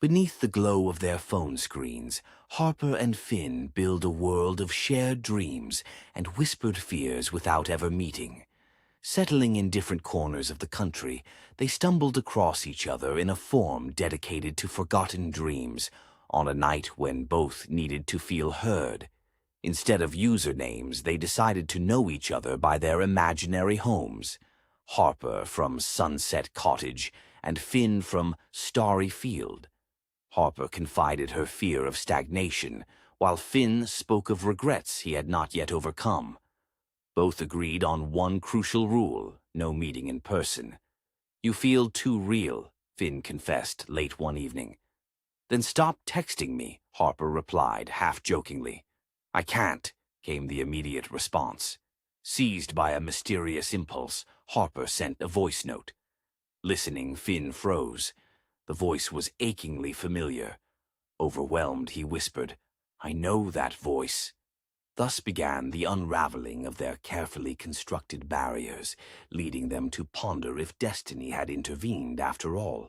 Beneath the glow of their phone screens, Harper and Finn build a world of shared dreams and whispered fears without ever meeting. Settling in different corners of the country, they stumbled across each other in a forum dedicated to forgotten dreams, on a night when both needed to feel heard. Instead of usernames, they decided to know each other by their imaginary homes. Harper from Sunset Cottage and Finn from Starry Field. Harper confided her fear of stagnation, while Finn spoke of regrets he had not yet overcome. Both agreed on one crucial rule: no meeting in person. "You feel too real," Finn confessed late one evening. "Then stop texting me," Harper replied, half-jokingly. "I can't," came the immediate response. Seized by a mysterious impulse, Harper sent a voice note. Listening, Finn froze. The voice was achingly familiar. Overwhelmed, he whispered, "I know that voice." Thus began the unraveling of their carefully constructed barriers, leading them to ponder if destiny had intervened after all.